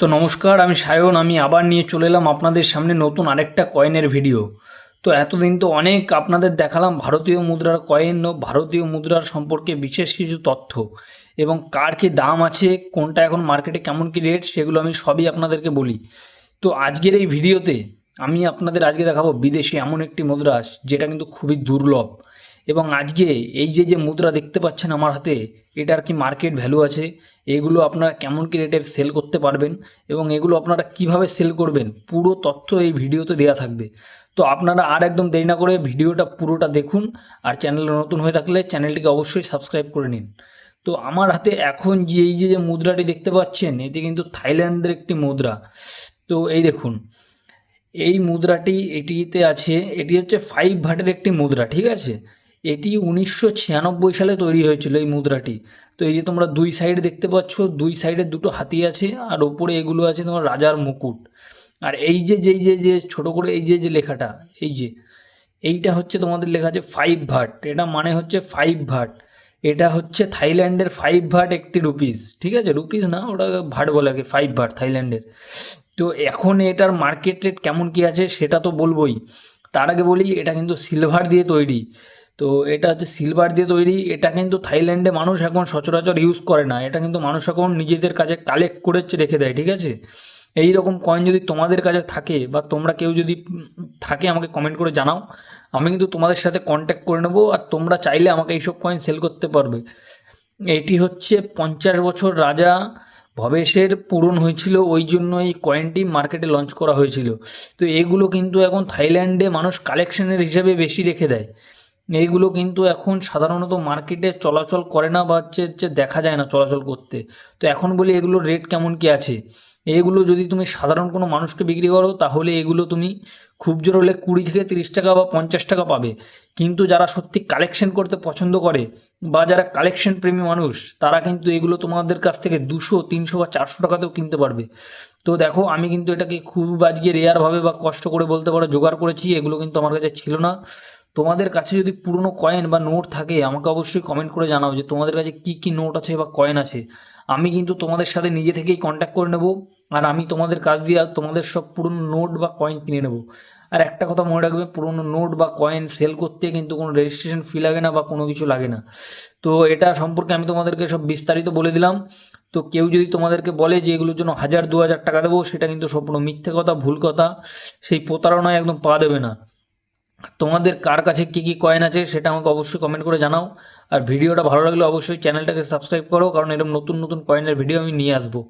তো নমস্কার, আমি সায়ন। আমি আবার নিয়ে চলে এলাম আপনাদের সামনে নতুন আরেকটা কয়েনের ভিডিও। তো এতদিন তো অনেক আপনাদের দেখালাম ভারতীয় মুদ্রার কয়েন ও ভারতীয় মুদ্রার সম্পর্কে বিশেষ কিছু তথ্য, এবং কার কী দাম আছে, কোনটা এখন মার্কেটে কেমন কী রেট, সেগুলো আমি সবই আপনাদেরকে বলি। তো আজকের এই ভিডিওতে আমি আপনাদের আজকে দেখাবো বিদেশি এমন একটি মুদ্রা যেটা কিন্তু খুবই দুর্লভ। এবং আজকে এই যে যে মুদ্রা দেখতে পাচ্ছেন আমার হাতে, এটার কি মার্কেট ভ্যালু আছে, এগুলো আপনারা কেমন কি রেটে সেল করতে পারবেন, এবং এগুলো আপনারা কিভাবে সেল করবেন, পুরো তথ্য এই ভিডিওতে দেওয়া থাকবে। তো আপনারা আর একদম দেরি না করে ভিডিওটা পুরোটা দেখুন। আর চ্যানেলে নতুন হয়ে থাকলে চ্যানেলটিকে অবশ্যই সাবস্ক্রাইব করে নিন। তো আমার হাতে এখন যে এই যে যে মুদ্রাটি দেখতে পাচ্ছেন, এটি কিন্তু থাইল্যান্ডের একটি মুদ্রা। তো এই দেখুন, এই মুদ্রাটি এটিতে আছে, এটি হচ্ছে 5 ভাটের একটি মুদ্রা, ঠিক আছে। এটি 1996 সালে তৈরি হয়েছিল এই মুদ্রাটি। তো এই যে তোমরা দুই সাইড দেখতে পাচ্ছ, দুই সাইডে দুটো হাতি আছে, আর ওপরে এগুলো আছে তোমার রাজার মুকুট। আর এই যে যেই যে যে ছোটো করে এই যে যে লেখাটা, এই যে এইটা হচ্ছে তোমাদের লেখা আছে 5 ভাট। এটা মানে হচ্ছে 5 ভাট। এটা হচ্ছে থাইল্যান্ডের 5 ভাট একটি রুপিস, ঠিক আছে। রুপিস না, ওটা ভাট বলে আর কি, 5 ভাট থাইল্যান্ডের। তো এখন এটার মার্কেট রেট কেমন কী আছে সেটা তো বলবোই। তার আগে বলি, এটা কিন্তু সিলভার দিয়ে তৈরি। তো এটা হচ্ছে সিলভার দিয়ে তৈরি। এটা কিন্তু থাইল্যান্ডে মানুষ এখন সচরাচর ইউজ করে না, এটা কিন্তু মানুষ এখন নিজেদের কাছে কালেক্ট করে রেখে দেয়, ঠিক আছে। এই রকম কয়েন যদি তোমাদের কাছে থাকে বা তোমরা কেউ যদি থাকে, আমাকে কমেন্ট করে জানাও। আমি কিন্তু তোমাদের সাথে কন্ট্যাক্ট করে নেবো, আর তোমরা চাইলে আমাকে এইসব কয়েন সেল করতে পারবে। এটি হচ্ছে 50 বছর রাজা ভবেশের পূরণ হয়েছিল, ওই জন্য এই কয়েনটি মার্কেটে লঞ্চ করা হয়েছিল। তো এগুলো কিন্তু এখন থাইল্যান্ডে মানুষ কালেকশনের হিসেবে বেশি রেখে দেয়। এইগুলো কিন্তু এখন সাধারণত মার্কেটে চলাচল করে না, বা হচ্ছে দেখা যায় না চলাচল করতে। তো এখন বলি এগুলোর রেট কেমন কি আছে। এগুলো যদি তুমি সাধারণ কোনো মানুষকে বিক্রি করো, তাহলে এগুলো তুমি খুব জোর হলে 20 থেকে 30 টাকা বা 50 টাকা পাবে। কিন্তু যারা সত্যি কালেকশন করতে পছন্দ করে, বা যারা কালেকশন প্রেমী মানুষ, তারা কিন্তু এগুলো তোমাদের কাছ থেকে 200, 300 বা 400 টাকাতেও কিনতে পারবে। তো দেখো, আমি কিন্তু এটাকে খুব আজকে রেয়ারভাবে বা কষ্ট করে বলতে পারো জোগাড় করেছি। এগুলো কিন্তু আমার কাছে ছিল না। তোমাদের কাছে যদি পুরনো কয়েন বা নোট থাকে, আমাকে অবশ্যই কমেন্ট করে জানাও যে তোমাদের কাছে কি কি নোট আছে বা কয়েন আছে। আমি কিন্তু তোমাদের সাথে নিজে থেকেই কন্ট্যাক্ট করে নেব, আর আমি তোমাদের কাছ দিয়ে তোমাদের সব পুরনো নোট বা কয়েন কিনে নেব। আর একটা কথা মনে রাখবে, পুরনো নোট বা কয়েন সেল করতে কিন্তু কোনো রেজিস্ট্রেশন ফি লাগে না বা কোনো কিছু লাগে না। তো এটা সম্পর্কে আমি তোমাদেরকে সব বিস্তারিত বলে দিলাম। তো কেউ যদি তোমাদেরকে বলে যে এগুলোর জন্য 1000-2000 টাকা দেবো, সেটা কিন্তু সম্পূর্ণ মিথ্যে কথা, ভুল কথা। সেই প্রতারণায় একদম পা দেবে না। তোমাদের কার কাছে কী কী কয়েন আছে সেটা আমাকে অবশ্যই কমেন্ট করে জানাও। আর ভিডিওটা ভালো লাগলে অবশ্যই চ্যানেলটাকে সাবস্ক্রাইব করো, কারণ এরকম নতুন নতুন কয়েনের ভিডিও আমি নিয়ে আসবো।